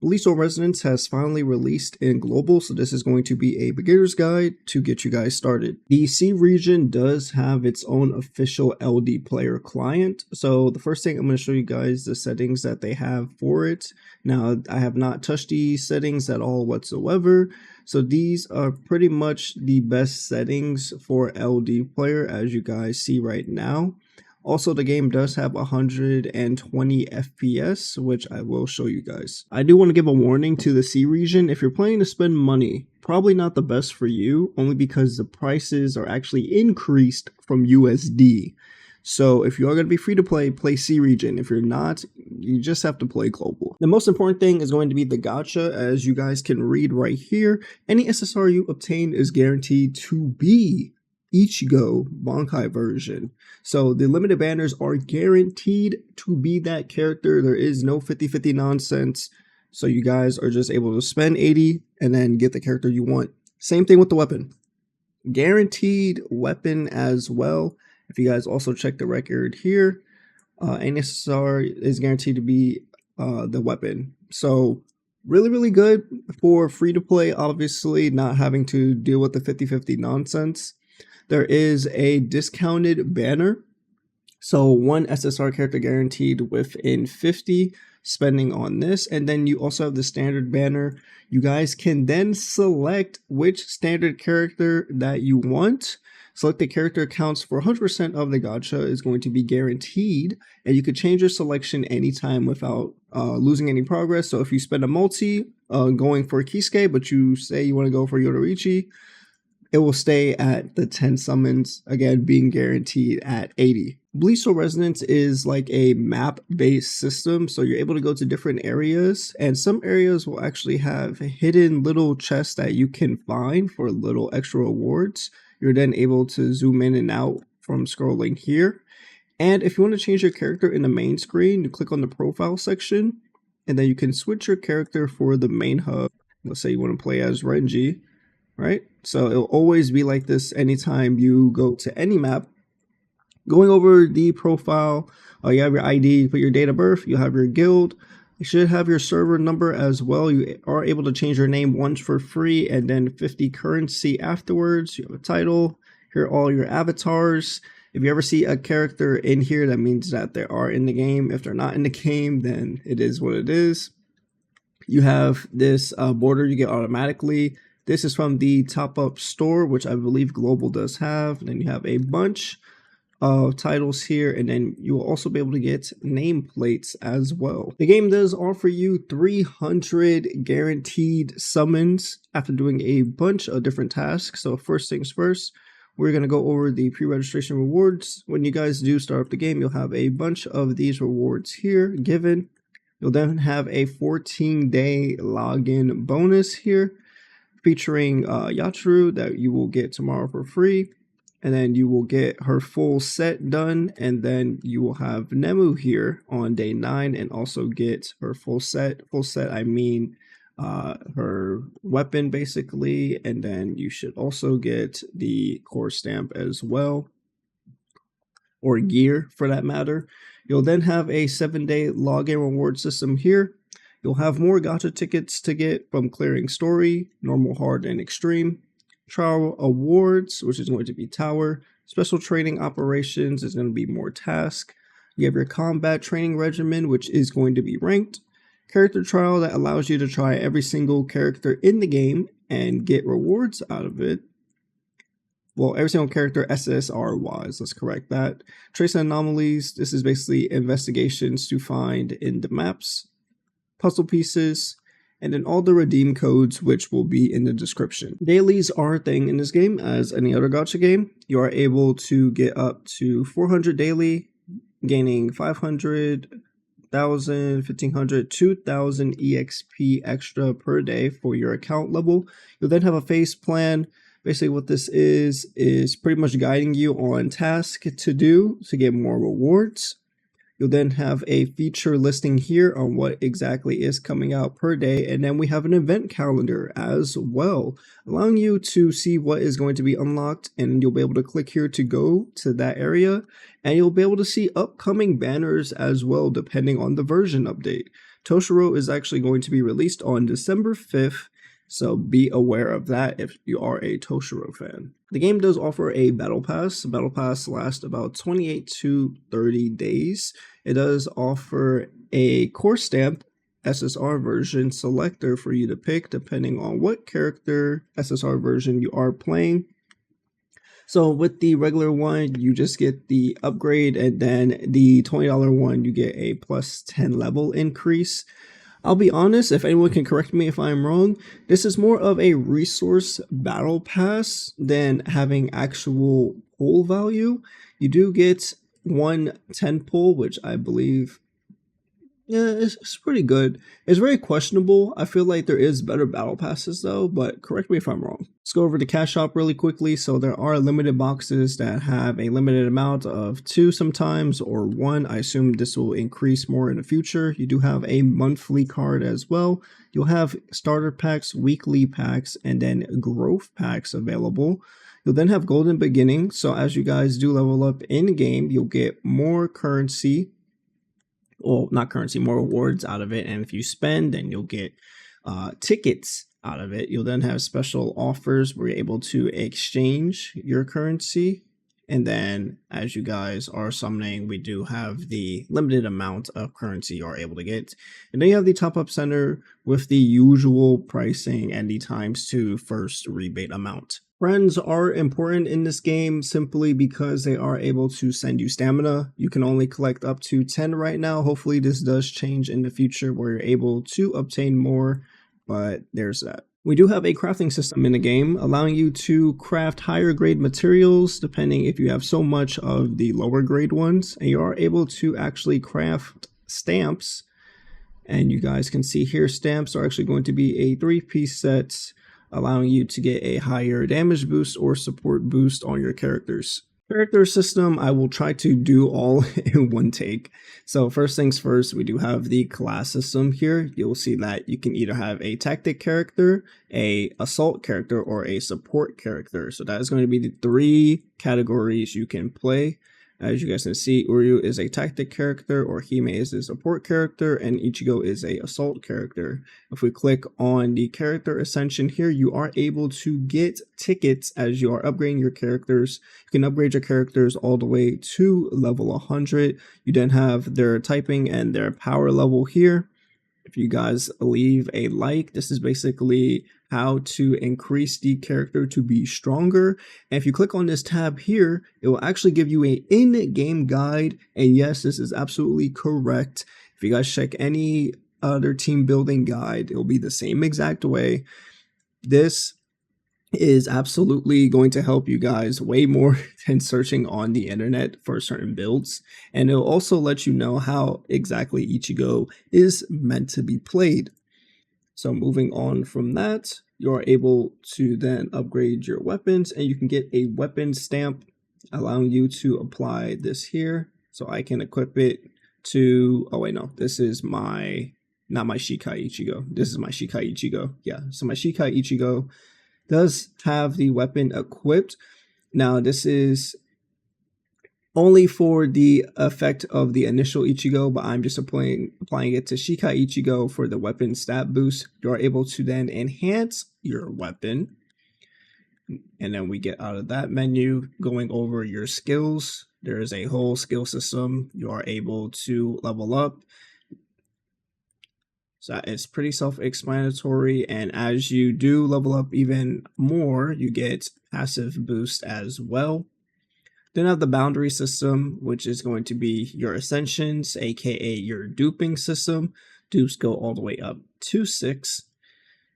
BLEACH Soul Resonance has finally released in global, so this is going to be a beginner's guide to get you guys started. The C region does have its own official LD player client, so the first thing I'm going to show you guys the settings that they have for it. Now, I have not touched these settings at all whatsoever, so these are pretty much the best settings for LD player as you guys see right now. Also, the game does have 120 FPS, which I will show you guys. I do want to give a warning to the C region. If you're planning to spend money, probably not the best for you, only because the prices are actually increased from USD. So if you are going to be free to play, play C region. If you're not, you just have to play global. The most important thing is going to be the gacha. As you guys can read right here, any SSR you obtain is guaranteed to be Ichigo Bankai version. So the limited banners are guaranteed to be that character. There is no 50-50 nonsense. So you guys are just able to spend 80 and then get the character you want. Same thing with the weapon. Guaranteed weapon as well. If you guys also check the record here, any SSR is guaranteed to be the weapon. So really good for free to play, obviously not having to deal with the 50-50 nonsense. There is a discounted banner. So one SSR character guaranteed within 50 spending on this. And then you also have the standard banner. You guys can then select which standard character that you want. Selected character accounts for 100% of the gacha is going to be guaranteed. And you could change your selection anytime without losing any progress. So if you spend a multi going for Kisuke, but you say you want to go for Yoruichi, it will stay at the 10 summons, again being guaranteed at 80. BLEACH Soul Resonance is like a map-based system, so you're able to go to different areas, and some areas will actually have hidden little chests that you can find for little extra rewards. You're then able to zoom in and out from scrolling here. And if you want to change your character in the main screen, you click on the profile section, and then you can switch your character for the main hub. Let's say you want to play as Renji. Right? So it'll always be like this anytime you go to any map. Going over the profile, you have your ID, put your date of birth, you have your guild. You should have your server number as well. You are able to change your name once for free and then 50 currency afterwards. You have a title. Here are all your avatars. If you ever see a character in here, that means that they are in the game. If they're not in the game, then it is what it is. You have this border you get automatically. This is from the top-up store, which I believe Global does have. And then you have a bunch of titles here, and then you will also be able to get nameplates as well. The game does offer you 300 guaranteed summons after doing a bunch of different tasks. So first things first, we're going to go over the pre-registration rewards. When you guys do start up the game, you'll have a bunch of these rewards here given. You'll then have a 14-day login bonus here, featuring Yachiru that you will get tomorrow for free, and then you will get her full set done, and then you will have Nemu here on day 9 and also get her full set. Full set, I mean her weapon basically, and then you should also get the core stamp as well, or gear for that matter. You'll then have a 7-day login reward system here. You'll have more gacha tickets to get from clearing story, normal, hard, and extreme. Trial awards, which is going to be tower. Special training operations is going to be more task. You have your combat training regimen, which is going to be ranked. Character trial that allows you to try every single character in the game and get rewards out of it. Well, every single character SSR wise, let's correct that. Trace anomalies, this is basically investigations to find in the maps. Puzzle pieces, and then all the redeem codes, which will be in the description. Dailies are a thing in this game as any other gacha game. You are able to get up to 400 daily, gaining 500, 1,000, 1,500, 2,000 EXP extra per day for your account level. You'll then have a phase plan. Basically what this is pretty much guiding you on task to do to get more rewards. You'll then have a feature listing here on what exactly is coming out per day. And then we have an event calendar as well, allowing you to see what is going to be unlocked. And you'll be able to click here to go to that area. And you'll be able to see upcoming banners as well, depending on the version update. Toshiro is actually going to be released on December 5th, so be aware of that if you are a Toshiro fan. The game does offer a battle pass. The battle pass lasts about 28 to 30 days. It does offer a core stamp SSR version selector for you to pick depending on what character SSR version you are playing. So with the regular one, you just get the upgrade, and then the $20 one, you get a plus 10 level increase. I'll be honest, if anyone can correct me if I'm wrong, this is more of a resource battle pass than having actual pull value. You do get one 10 pull, which I believe, yeah, it's pretty good. It's very questionable. I feel like there is better battle passes though, but correct me if I'm wrong. Let's go over to Cash Shop really quickly. So there are limited boxes that have a limited amount of 2 sometimes, or 1. I assume this will increase more in the future. You do have a monthly card as well. You'll have starter packs, weekly packs, and then growth packs available. You'll then have golden beginning. So as you guys do level up in game, you'll get more currency. Well, not currency, more rewards out of it. And if you spend, then you'll get tickets out of it. You'll then have special offers where you're able to exchange your currency. And then as you guys are summoning, we do have the limited amount of currency you're able to get. And then you have the top up center with the usual pricing and the ×2 first rebate amount. Friends are important in this game simply because they are able to send you stamina. You can only collect up to 10 right now. Hopefully this does change in the future where you're able to obtain more, but there's that. We do have a crafting system in the game allowing you to craft higher grade materials depending if you have so much of the lower grade ones, and you are able to actually craft stamps. And you guys can see here, stamps are actually going to be a 3-piece set, allowing you to get a higher damage boost or support boost on your characters. Character system, I will try to do all in one take. So first things first, we do have the class system here. You'll see that you can either have a tactic character, a assault character, or a support character. So that is going to be the 3 categories you can play. As you guys can see, Uryu is a tactic character, or Hime is a support character, and Ichigo is a assault character. If we click on the character ascension here, you are able to get tickets as you are upgrading your characters. You can upgrade your characters all the way to level 100. You then have their typing and their power level here. If you guys leave a like, this is basically how to increase the character to be stronger. And if you click on this tab here, it will actually give you an in-game guide. And yes, this is absolutely correct. If you guys check any other team building guide, it will be the same exact way. This is absolutely going to help you guys way more than searching on the internet for certain builds, and it'll also let you know how exactly Ichigo is meant to be played. So moving on from that, you're able to then upgrade your weapons, and you can get a weapon stamp allowing you to apply this here. So I can equip it to, oh wait, no, this is my, not my Shikai Ichigo. This is my Shikai Ichigo. Yeah, so my Shikai Ichigo does have the weapon equipped. Now this is only for the effect of the initial Ichigo, but I'm just applying it to Shikai Ichigo for the weapon stat boost. You're able to then enhance your weapon. And then we get out of that menu, going over your skills. There is a whole skill system. You are able to level up. So it's pretty self-explanatory, and as you do level up even more, you get passive boost as well. Then have the boundary system, which is going to be your ascensions, aka your duping system. Dupes go all the way up to 6.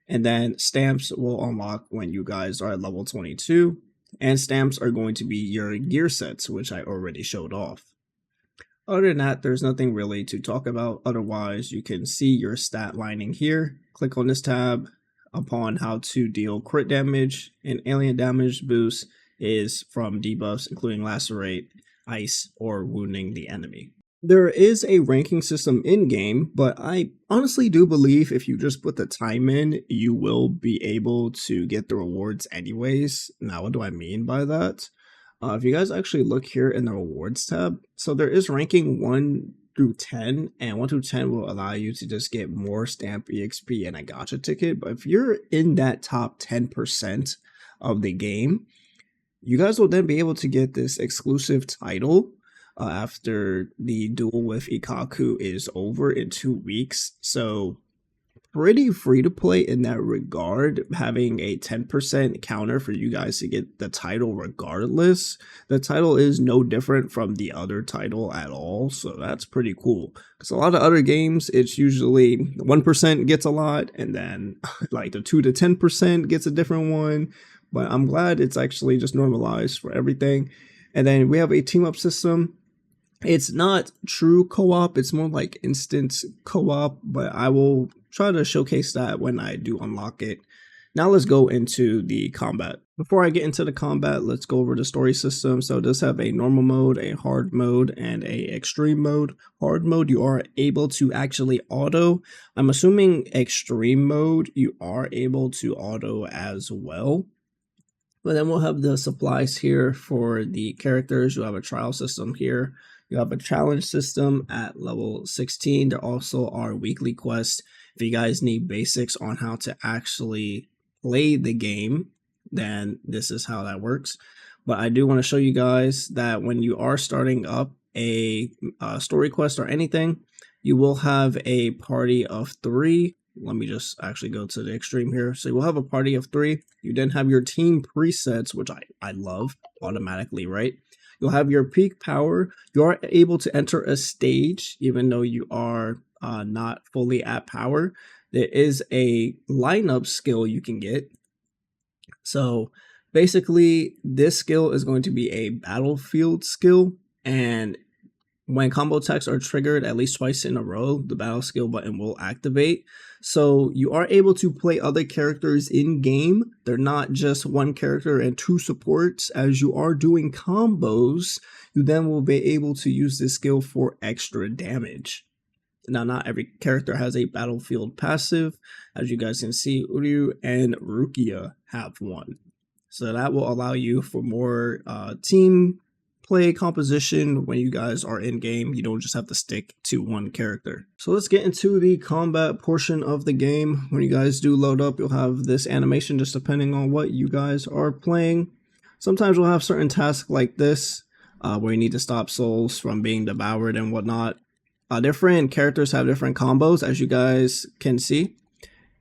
And then stamps will unlock when you guys are at level 22. And stamps are going to be your gear sets, which I already showed off. Other than that, there's nothing really to talk about. Otherwise, you can see your stat lining here. Click on this tab upon how to deal crit damage, and alien damage boost is from debuffs including lacerate, ice, or wounding the enemy. There is a ranking system in game, but I honestly do believe if you just put the time in, you will be able to get the rewards anyways. Now, what do I mean by that? If you guys actually look here in the rewards tab, so there is ranking 1 through 10, and 1 through 10 will allow you to just get more stamp EXP and a gacha ticket. But if you're in that top 10% of the game, you guys will then be able to get this exclusive title after the duel with Ikaku is over in 2 weeks. So pretty free to play in that regard, having a 10% counter for you guys to get the title regardless. The title is no different from the other title at all, so that's pretty cool. Because a lot of other games, it's usually 1% gets a lot, and then like the 2 to 10% gets a different one. But I'm glad it's actually just normalized for everything. And then we have a team up system. It's not true co-op, it's more like instant co-op, but I will try to showcase that when I do unlock it. Now let's go into the combat. Before I get into the combat, let's go over the story system. So it does have a normal mode, a hard mode, and a extreme mode. Hard mode, you are able to actually auto. I'm assuming extreme mode, you are able to auto as well. But then we'll have the supplies here for the characters. You'll have a trial system here. You have a challenge system at level 16. There also are weekly quests. If you guys need basics on how to actually play the game, then this is how that works. But I do want to show you guys that when you are starting up a story quest or anything, you will have a party of 3. Let me just actually go to the extreme here. So you will have a party of 3. You then have your team presets, which I love automatically, right? You'll have your peak power. You are able to enter a stage, even though you are not fully at power. There is a lineup skill you can get. So basically, this skill is going to be a battlefield skill, and when combo attacks are triggered at least twice in a row, the battle skill button will activate. So you are able to play other characters in game. They're not just one character and 2 supports. As you are doing combos, you then will be able to use this skill for extra damage. Now, not every character has a battlefield passive. As you guys can see, Uryu and Rukia have one. So that will allow you for more team play composition when you guys are in game. You don't just have to stick to one character. So let's get into the combat portion of the game. When you guys do load up, you'll have this animation just depending on what you guys are playing. Sometimes we'll have certain tasks like this where you need to stop souls from being devoured and whatnot. Different characters have different combos, as you guys can see.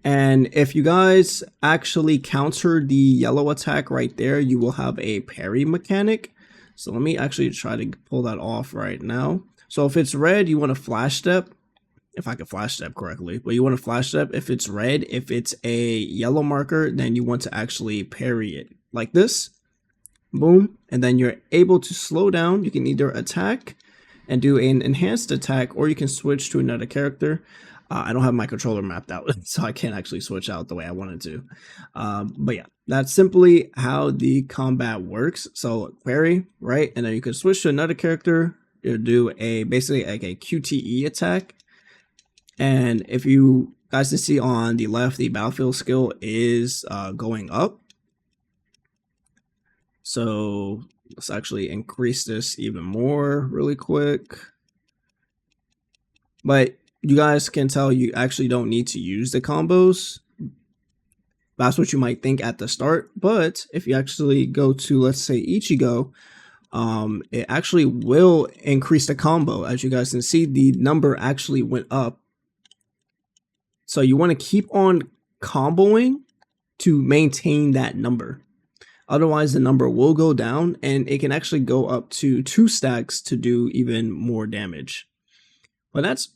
And if you guys actually counter the yellow attack right there, you will have a parry mechanic. So let me actually try to pull that off right now. So if it's red, you want to flash step, if I can flash step correctly, but you want to flash step if it's red. If it's a yellow marker, then you want to actually parry it like this. Boom. And then you're able to slow down. You can either attack and do an enhanced attack, or you can switch to another character. I don't have my controller mapped out, so I can't actually switch out the way I wanted to. But yeah, that's simply how the combat works. So parry, right? And then you can switch to another character. You'll do a basically like a QTE attack. And if you guys can see on the left, the battlefield skill is going up. So let's actually increase this even more really quick. But you guys can tell you actually don't need to use the combos. That's what you might think at the start. But if you actually go to, let's say, Ichigo, it actually will increase the combo. As you guys can see, the number actually went up. So you want to keep on comboing to maintain that number. Otherwise, the number will go down, and it can actually go up to 2 stacks to do even more damage. But that's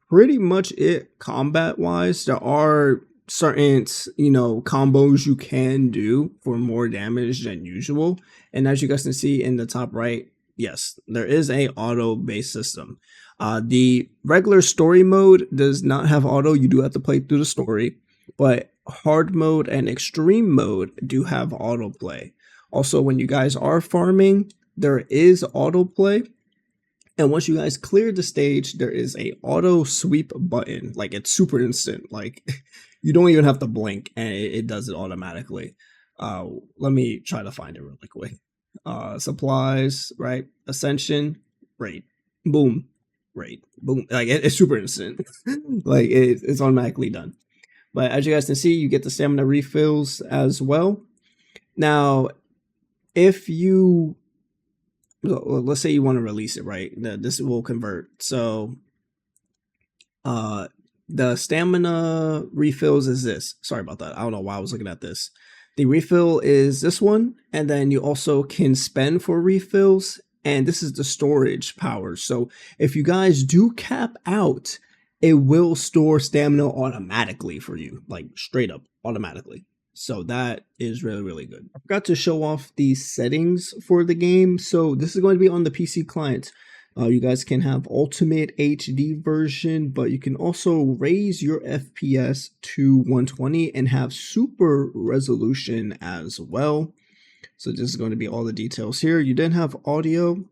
pretty much it combat wise. There are certain combos you can do for more damage than usual, and as you guys can see in the top right, yes, there is a auto based system. The regular story mode does not have auto. You do have to play through the story, but hard mode and extreme mode do have autoplay. Also, when you guys are farming, there is autoplay. And once you guys clear the stage, there is a auto sweep button. Like, it's super instant. Like, you don't even have to blink, and it does it automatically. Let me try to find it really quick. Supplies, right? Ascension, right? Boom. rate. Boom, like it's super instant. Like it's automatically done. But as you guys can see, you get the stamina refills as well. Now, if you, let's say you want to release it, right? This will convert. So the stamina refills is this. Sorry about that. I don't know why I was looking at this. The refill is this one, and then you also can spend for refills, and this is the storage power. So if you guys do cap out, it will store stamina automatically for you, like straight up automatically. So that is really, really good. I forgot to show off the settings for the game. So this is going to be on the PC client. You guys can have ultimate HD version, but you can also raise your FPS to 120 and have super resolution as well. So this is going to be all the details here. You then have audio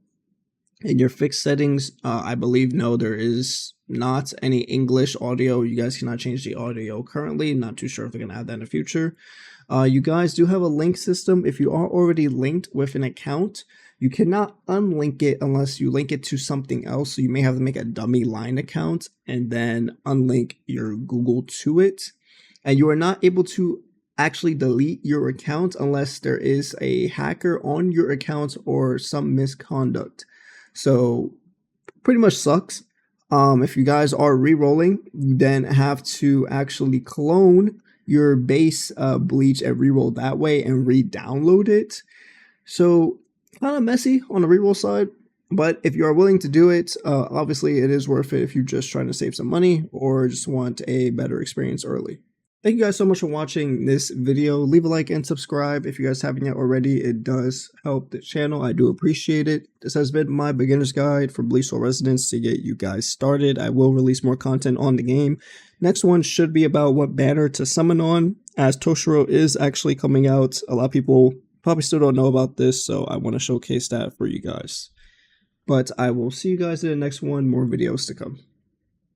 in your fixed settings. I believe, no, there is not any English audio. You guys cannot change the audio currently. Not too sure if they're going to add that in the future. You guys do have a link system. If you are already linked with an account, you cannot unlink it unless you link it to something else. So you may have to make a dummy line account and then unlink your Google to it. And you are not able to actually delete your account unless there is a hacker on your account or some misconduct. So pretty much sucks. If you guys are re-rolling, you then have to actually clone your base Bleach and re-roll that way and re-download it. So kind of messy on the reroll side, but if you are willing to do it, obviously it is worth it if you're just trying to save some money or just want a better experience early. Thank you guys so much for watching this video. Leave a like and subscribe if you guys haven't yet already. It does help the channel. I do appreciate it. This has been my beginner's guide for BLEACH Soul Resonance to get you guys started. I will release more content on the game. Next one should be about what banner to summon on, as Toshiro is actually coming out. A lot of people probably still don't know about this, so I want to showcase that for you guys. But I will see you guys in the next one. More videos to come.